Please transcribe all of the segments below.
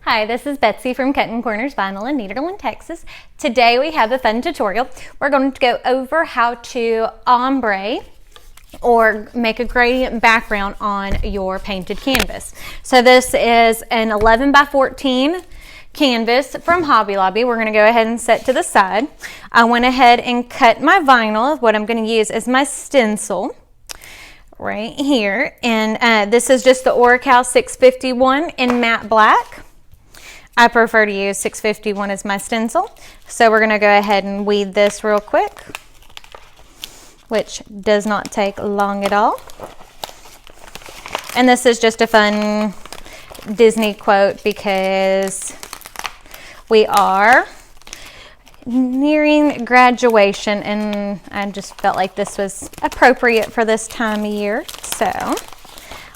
Hi, this is Betsy from Cuttin Corners Vinyl in Nederland, Texas. Today we have a fun tutorial. We're going to go over how to ombre or make a gradient background on your painted canvas. So this is an 11 by 14 canvas from Hobby Lobby. We're going to go ahead and set to the side. I went ahead and cut my vinyl. What I'm going to use is my stencil right here, and this is just the Oracal 651 in matte black. I prefer to use 651 as my stencil. So we're going to go ahead and weed this real quick, which does not take long at all. And this is just a fun Disney quote because we are nearing graduation and I just felt like this was appropriate for this time of year. So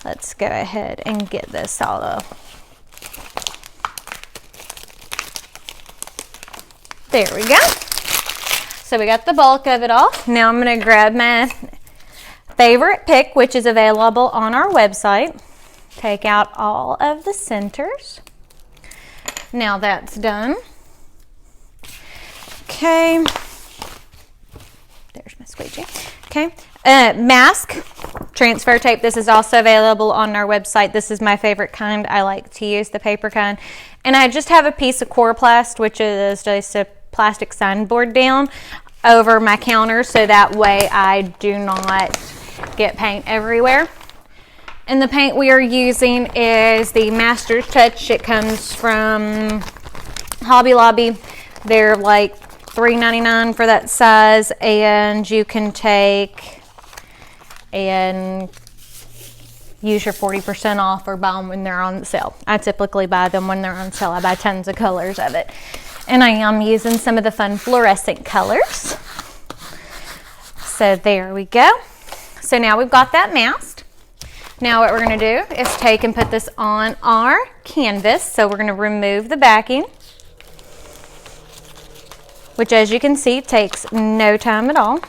let's go ahead and get this all up. There we go. So we got the bulk of it all. Now I'm going to grab my favorite pick, which is available on our website. Take out all of the centers. Now that's done. Okay. There's my squeegee. Okay. Mask transfer tape. This is also available on our website. This is my favorite kind. I like to use the paper kind. And I just have a piece of Coroplast, which is just a plastic signboard down over my counter so that way I do not get paint everywhere. And the paint we are using is the Master's Touch. It comes from Hobby Lobby. They're like $3.99 for that size, and you can take and use your 40% off or buy them when they're on sale. I typically buy them when they're on sale. I buy tons of colors of it. And I am using some of the fun fluorescent colors. So there we go. So now we've got that masked. Now what we're going to do is take and put this on our canvas. So we're going to remove the backing, which as you can see takes no time at all.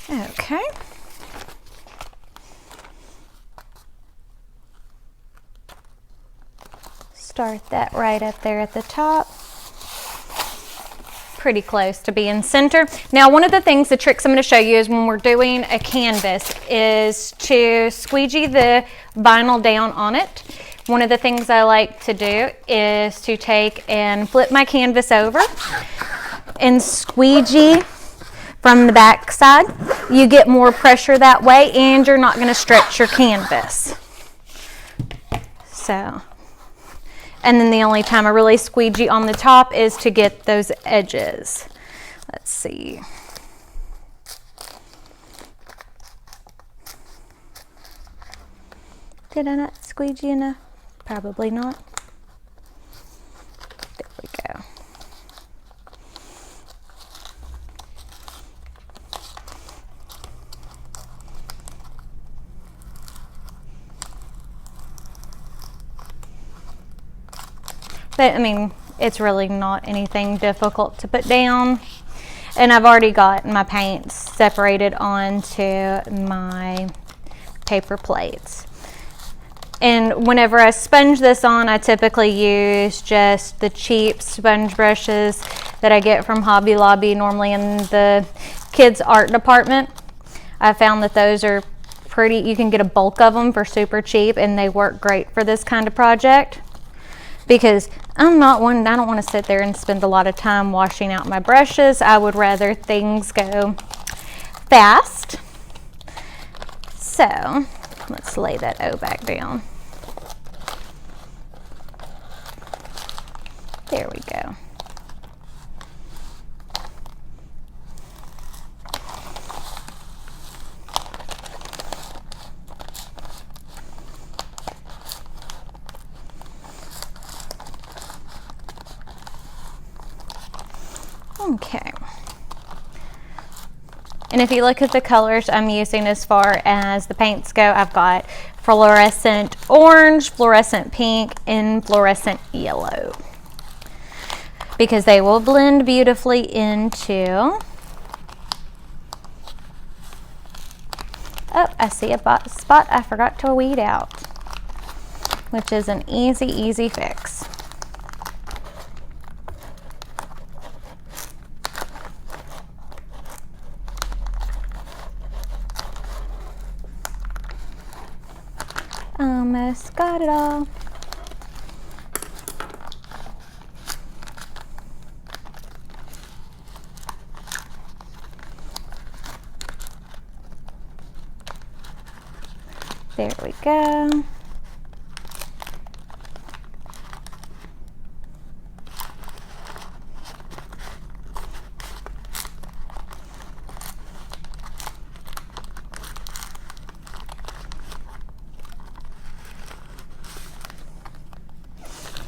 Okay. Start that right up there at the top. Pretty close to being center. Now one of the things, the tricks I'm going to show you is when we're doing a canvas is to squeegee the vinyl down on it. One of the things I like to do is to take and flip my canvas over and squeegee from the back side. You get more pressure that way and you're not going to stretch your canvas. So, and then the only time I really squeegee on the top is to get those edges. Let's see. Did I not squeegee enough? Probably not. There we go. But I mean, it's really not anything difficult to put down. And I've already got my paints separated onto my paper plates. And whenever I sponge this on, I typically use just the cheap sponge brushes that I get from Hobby Lobby, normally in the kids' art department. I found that those are pretty, you can get a bulk of them for super cheap and they work great for this kind of project. Because I'm not one, I don't want to sit there and spend a lot of time washing out my brushes. I would rather things go fast. So let's lay that O back down. There we go. Okay. And if you look at the colors I'm using as far as the paints go, I've got fluorescent orange, fluorescent pink, and fluorescent yellow, because they will blend beautifully into Oh, I see a spot I forgot to weed out, which is an easy fix. Almost got it all. There we go.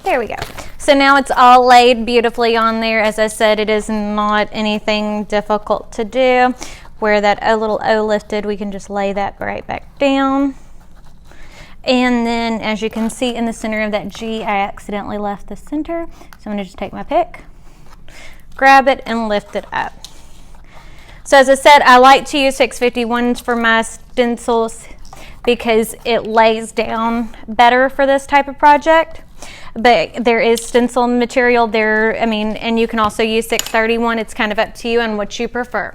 There we go. So now it's all laid beautifully on there. As I said, it is not anything difficult to do. Where that little O lifted, we can just lay that right back down. And then, as you can see in the center of that G, I accidentally left the center. So I'm gonna just take my pick, grab it, and lift it up. So as I said, I like to use 651s for my stencils because it lays down better for this type of project. But there is stencil material there, and you can also use 631. It's kind of up to you and what you prefer.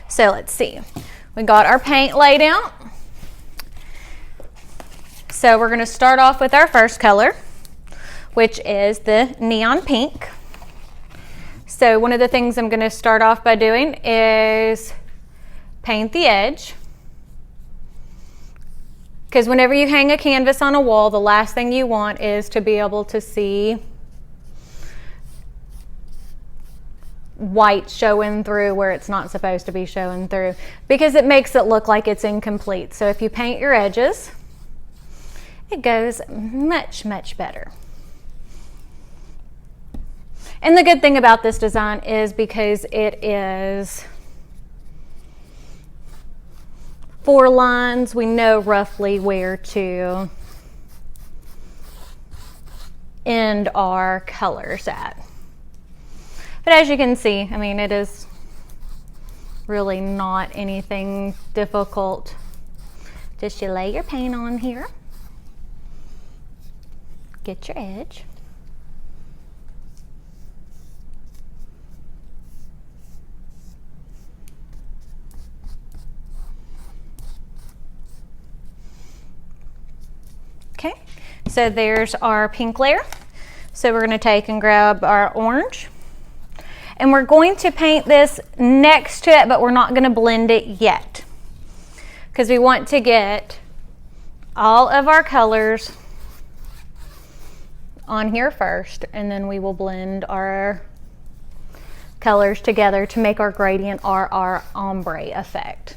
So let's see. We got our paint laid out. So we're going to start off with our first color, which is the neon pink. So one of the things I'm going to start off by doing is paint the edge. Because whenever you hang a canvas on a wall, the last thing you want is to be able to see white showing through where it's not supposed to be showing through, because it makes it look like it's incomplete. So if you paint your edges, it goes much better. And the good thing about this design is because it is 4 lines, we know roughly where to end our colors at. But as you can see, it is really not anything difficult. Just you lay your paint on here. Get your edge. Okay, so there's our pink layer. So we're going to take and grab our orange. And we're going to paint this next to it, but we're not going to blend it yet. Because we want to get all of our colors on here first, and then we will blend our colors together to make our gradient or our ombre effect.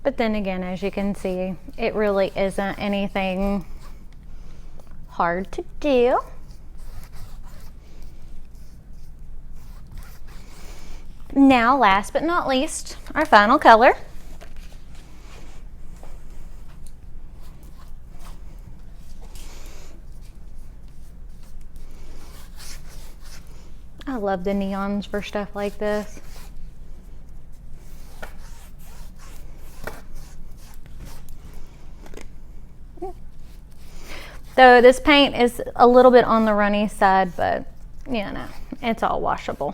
But then again, as you can see, it really isn't anything hard to do. Now, last but not least, our final color. I love the neons for stuff like this. So this paint is a little bit on the runny side, but it's all washable.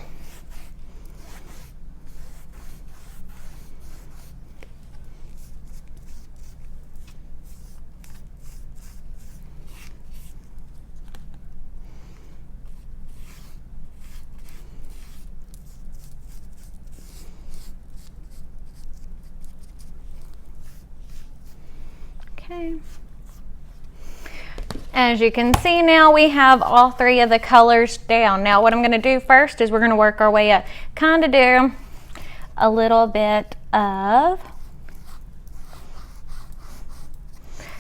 Okay. As you can see now, we have all 3 of the colors down. Now what I'm going to do first is we're going to work our way up. Kind of do a little bit of,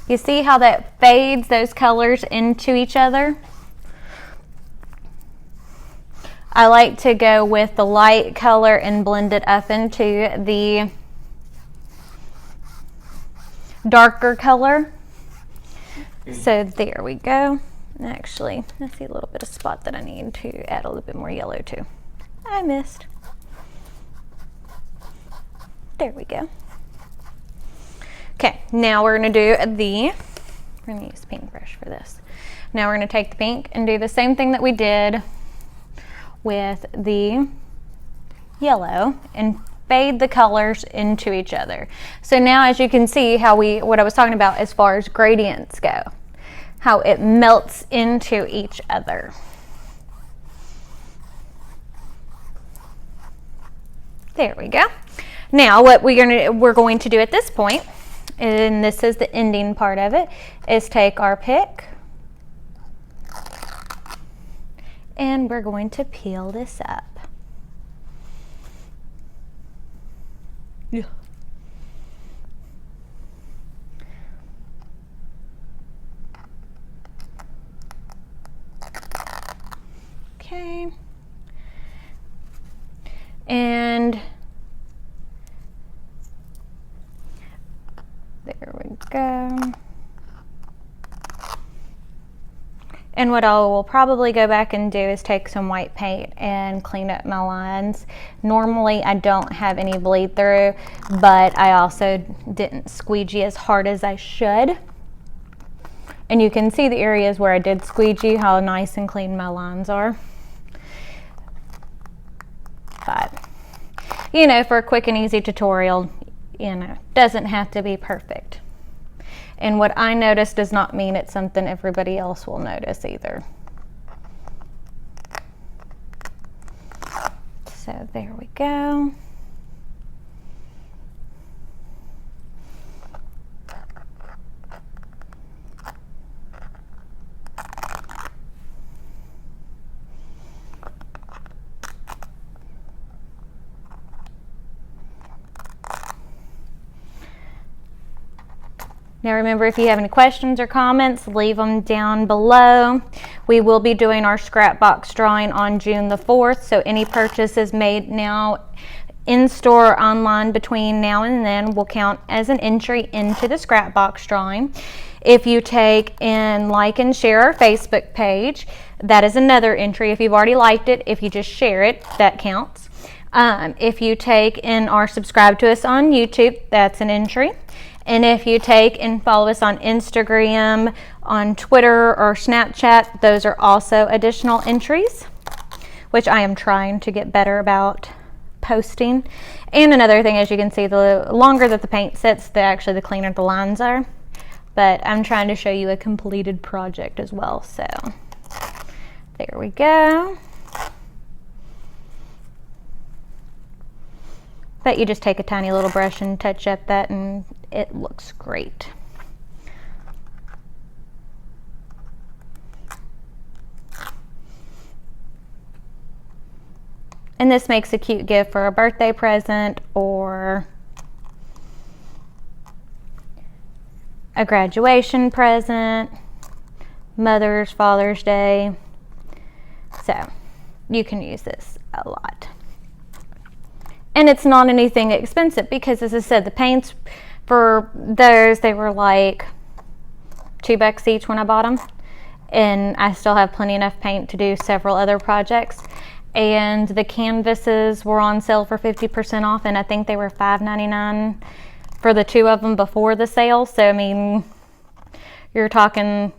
you see how that fades those colors into each other? I like to go with the light color and blend it up into the darker color. So there we go. Actually, I see a little bit of spot that I need to add a little bit more yellow to. I missed. There we go. Okay, now we're going to do we're going to use paintbrush for this. Now we're going to take the pink and do the same thing that we did with the yellow and fade the colors into each other. So now, as you can see, what I was talking about as far as gradients go, how it melts into each other. There we go. Now what we're going to do at this point, and this is the ending part of it, is take our pick and we're going to peel this up. Yeah. Okay. And there we go. And what I will probably go back and do is take some white paint and clean up my lines. Normally I don't have any bleed through, but I also didn't squeegee as hard as I should. And you can see the areas where I did squeegee, how nice and clean my lines are. But, you know, for a quick and easy tutorial, you know, doesn't have to be perfect. And what I notice does not mean it's something everybody else will notice either. So there we go. Now remember, if you have any questions or comments, leave them down below. We will be doing our scrap box drawing on June the 4th, so any purchases made now in store or online between now and then will count as an entry into the scrap box drawing. If you take and like and share our Facebook page, that is another entry. If you've already liked it, if you just share it, that counts. If you take and are subscribed to us on YouTube, that's an entry. And if you take and follow us on Instagram, on Twitter, or Snapchat, those are also additional entries, which I am trying to get better about posting. And another thing, as you can see, the longer that the paint sits, the cleaner the lines are. But I'm trying to show you a completed project as well. So there we go. But you just take a tiny little brush and touch up that, and it looks great. And this makes a cute gift for a birthday present or a graduation present, Mother's, Father's Day. So you can use this a lot. And it's not anything expensive because, as I said, the paints for those, they were like $2 each when I bought them. And I still have plenty enough paint to do several other projects. And the canvases were on sale for 50% off, and I think they were $5.99 for the two of them before the sale. So, I mean, you're talking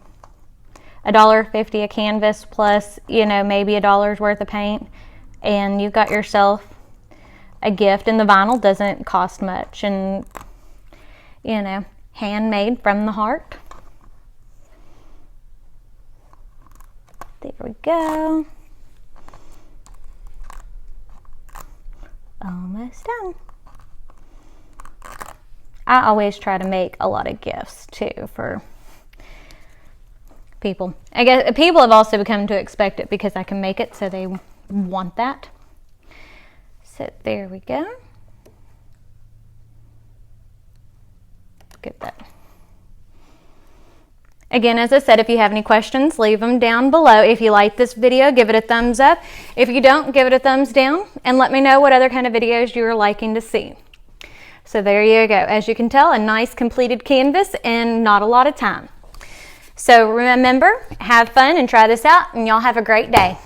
$1.50 a canvas plus, you know, maybe $1 worth of paint, and you've got yourself a gift. And the vinyl doesn't cost much, and you know, handmade from the heart. There we go. Almost done. I always try to make a lot of gifts too for people. I guess people have also come to expect it because I can make it, so they want that. So there we go. Get that. Again, as I said, if you have any questions, leave them down below. If you like this video, give it a thumbs up. If you don't, give it a thumbs down, and let me know what other kind of videos you're liking to see. So there you go. As you can tell, a nice completed canvas in not a lot of time. So remember, have fun and try this out, and y'all have a great day.